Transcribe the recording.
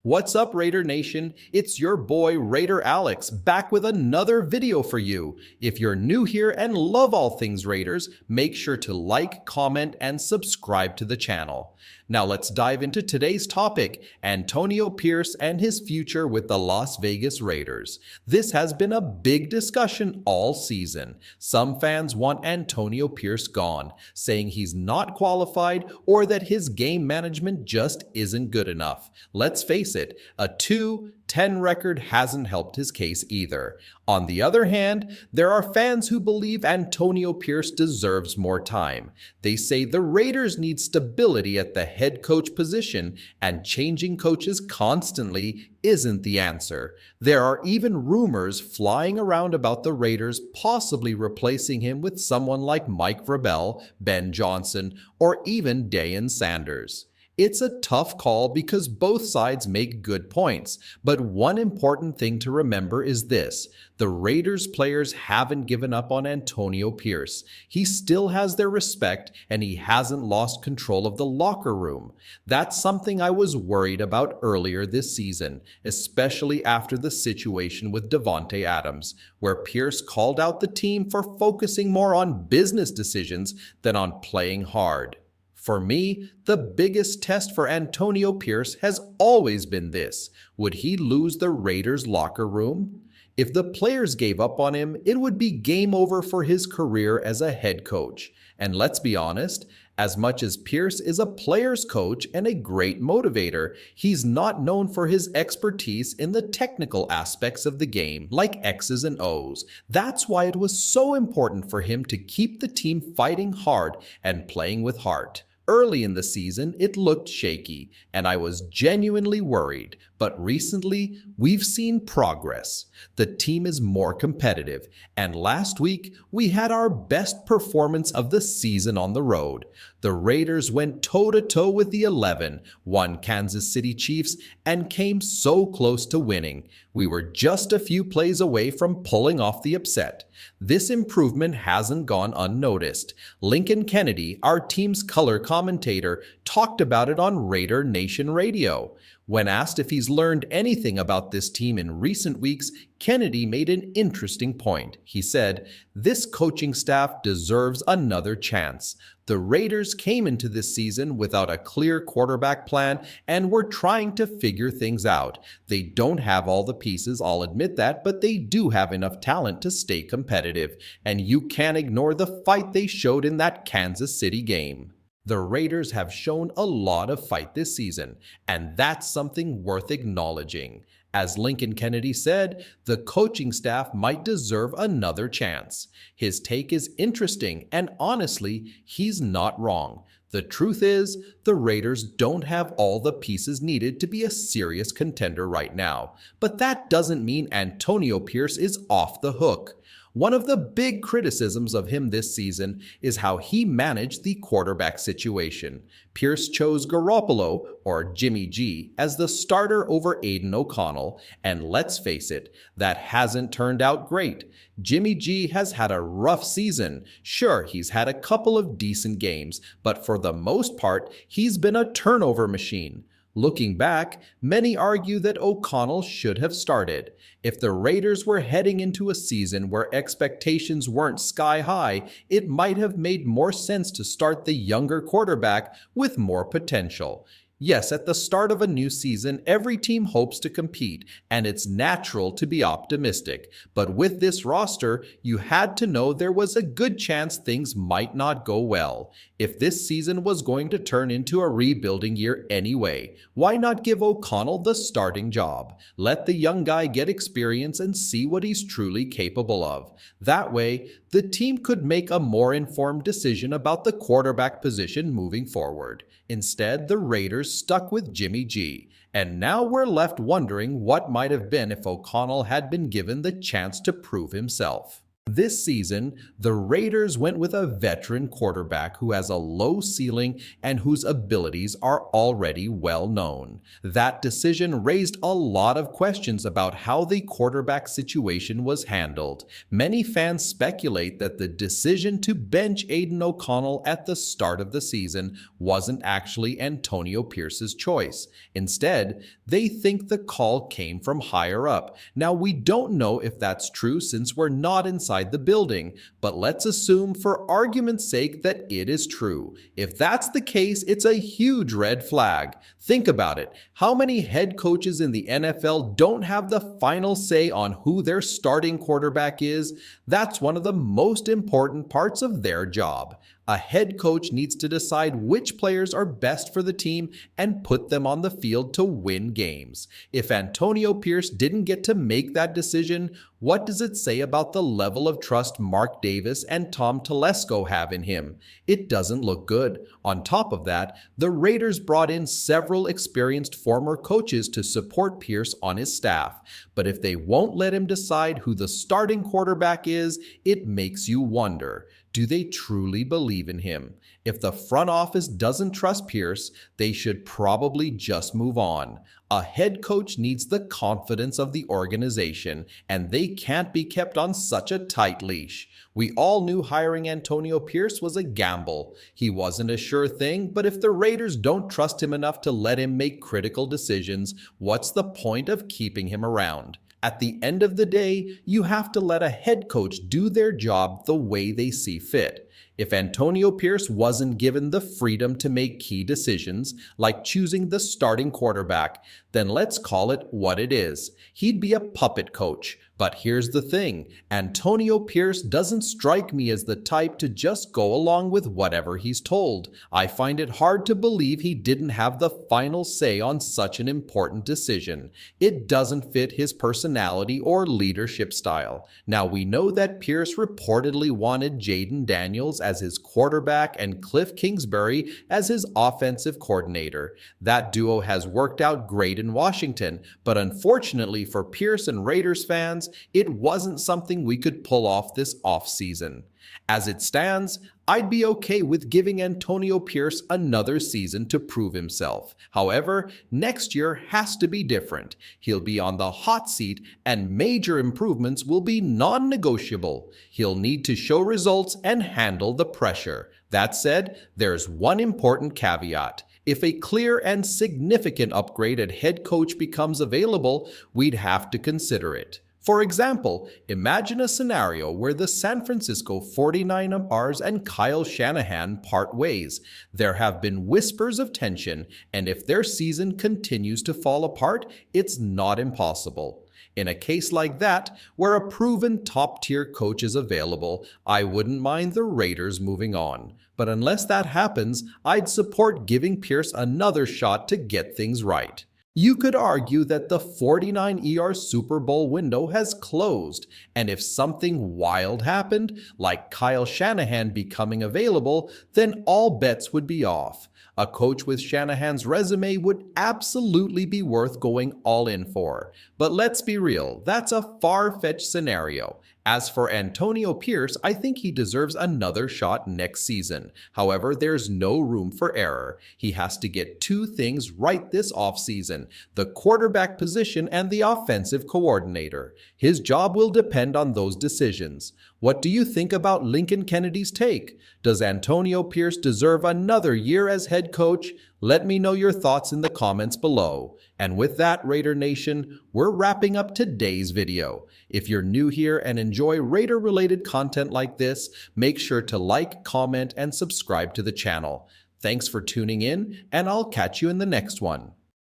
What's up, Raider Nation? It's your boy Raider Alex back with another video for you. If you're new here and love all things Raiders, make sure to like, comment, and subscribe to the channel. Now let's dive into today's topic, Antonio Pierce and his future with the Las Vegas Raiders. This has been a big discussion all season. Some fans want Antonio Pierce gone, saying he's not qualified or that his game management just isn't good enough. Let's face it, a 2-10 record hasn't helped his case either. On the other hand, there are fans who believe Antonio Pierce deserves more time. They say the Raiders need stability at the head coach position, and changing coaches constantly isn't the answer. There are even rumors flying around about the Raiders possibly replacing him with someone like Mike Vrabel, Ben Johnson, or even Deion Sanders. It's a tough call because both sides make good points, but one important thing to remember is this: the Raiders players haven't given up on Antonio Pierce. He still has their respect and he hasn't lost control of the locker room. That's something I was worried about earlier this season, especially after the situation with Davante Adams, where Pierce called out the team for focusing more on business decisions than on playing hard. For me, the biggest test for Antonio Pierce has always been this: would he lose the Raiders' locker room? If the players gave up on him, it would be game over for his career as a head coach. And let's be honest, as much as Pierce is a player's coach and a great motivator, he's not known for his expertise in the technical aspects of the game, like X's and O's. That's why it was so important for him to keep the team fighting hard and playing with heart. Early in the season, it looked shaky, and I was genuinely worried. But recently, we've seen progress. The team is more competitive, and last week, we had our best performance of the season on the road. The Raiders went toe-to-toe with the 11, won Kansas City Chiefs, and came so close to winning. We were just a few plays away from pulling off the upset. This improvement hasn't gone unnoticed. Lincoln Kennedy, our team's color commentator, talked about it on Raider Nation Radio. When asked if he's learned anything about this team in recent weeks, Kennedy made an interesting point. He said, "This coaching staff deserves another chance. The Raiders came into this season without a clear quarterback plan and were trying to figure things out. They don't have all the pieces, I'll admit that, but they do have enough talent to stay competitive, and you can't ignore the fight they showed in that Kansas City game." The Raiders have shown a lot of fight this season, and that's something worth acknowledging. As Lincoln Kennedy said, the coaching staff might deserve another chance. His take is interesting, and honestly, he's not wrong. The truth is, the Raiders don't have all the pieces needed to be a serious contender right now. But that doesn't mean Antonio Pierce is off the hook. One of the big criticisms of him this season is how he managed the quarterback situation. Pierce chose Garoppolo, or Jimmy G, as the starter over Aiden O'Connell, and let's face it, that hasn't turned out great. Jimmy G has had a rough season. Sure, he's had a couple of decent games, but for the most part, he's been a turnover machine. Looking back, many argue that O'Connell should have started. If the Raiders were heading into a season where expectations weren't sky high, it might have made more sense to start the younger quarterback with more potential. Yes, at the start of a new season, every team hopes to compete, and it's natural to be optimistic. But with this roster, you had to know there was a good chance things might not go well. If this season was going to turn into a rebuilding year anyway, why not give O'Connell the starting job? Let the young guy get experience and see what he's truly capable of. That way, the team could make a more informed decision about the quarterback position moving forward. Instead, the Raiders stuck with Jimmy G, and now we're left wondering what might have been if O'Connell had been given the chance to prove himself. This season, the Raiders went with a veteran quarterback who has a low ceiling and whose abilities are already well known. That decision raised a lot of questions about how the quarterback situation was handled. Many fans speculate that the decision to bench Aidan O'Connell at the start of the season wasn't actually Antonio Pierce's choice. Instead, they think the call came from higher up. Now, we don't know if that's true since we're not inside the building, but let's assume for argument's sake that it is true. If that's the case, it's a huge red flag. Think about it. How many head coaches in the NFL don't have the final say on who their starting quarterback is? That's one of the most important parts of their job. A head coach needs to decide which players are best for the team and put them on the field to win games. If Antonio Pierce didn't get to make that decision, what does it say about the level of trust Mark Davis and Tom Telesco have in him? It doesn't look good. On top of that, the Raiders brought in several experienced former coaches to support Pierce on his staff. But if they won't let him decide who the starting quarterback is, it makes you wonder. Do they truly believe in him? If the front office doesn't trust Pierce, they should probably just move on. A head coach needs the confidence of the organization, and they can't be kept on such a tight leash. We all knew hiring Antonio Pierce was a gamble. He wasn't a sure thing, but if the Raiders don't trust him enough to let him make critical decisions, what's the point of keeping him around? At the end of the day, you have to let a head coach do their job the way they see fit. If Antonio Pierce wasn't given the freedom to make key decisions, like choosing the starting quarterback, then let's call it what it is. He'd be a puppet coach. But here's the thing, Antonio Pierce doesn't strike me as the type to just go along with whatever he's told. I find it hard to believe he didn't have the final say on such an important decision. It doesn't fit his personality or leadership style. Now, we know that Pierce reportedly wanted Jaden Daniels as his quarterback and Cliff Kingsbury as his offensive coordinator. That duo has worked out great in Washington, but unfortunately for Pierce and Raiders fans, it wasn't something we could pull off this offseason. As it stands, I'd be okay with giving Antonio Pierce another season to prove himself. However, next year has to be different. He'll be on the hot seat and major improvements will be non-negotiable. He'll need to show results and handle the pressure. That said, there's one important caveat. If a clear and significant upgrade at head coach becomes available, we'd have to consider it. For example, imagine a scenario where the San Francisco 49ers and Kyle Shanahan part ways. There have been whispers of tension, and if their season continues to fall apart, it's not impossible. In a case like that, where a proven top-tier coach is available, I wouldn't mind the Raiders moving on. But unless that happens, I'd support giving Pierce another shot to get things right. You could argue that the 49er Super Bowl window has closed, and if something wild happened, like Kyle Shanahan becoming available, then all bets would be off. A coach with Shanahan's resume would absolutely be worth going all in for. But let's be real, that's a far-fetched scenario. As for Antonio Pierce, I think he deserves another shot next season. However, there's no room for error. He has to get two things right this offseason: the quarterback position and the offensive coordinator. His job will depend on those decisions. What do you think about Lincoln Kennedy's take? Does Antonio Pierce deserve another year as head coach? Let me know your thoughts in the comments below. And with that, Raider Nation, we're wrapping up today's video. If you're new here and enjoy Raider-related content like this, make sure to like, comment, and subscribe to the channel. Thanks for tuning in, and I'll catch you in the next one.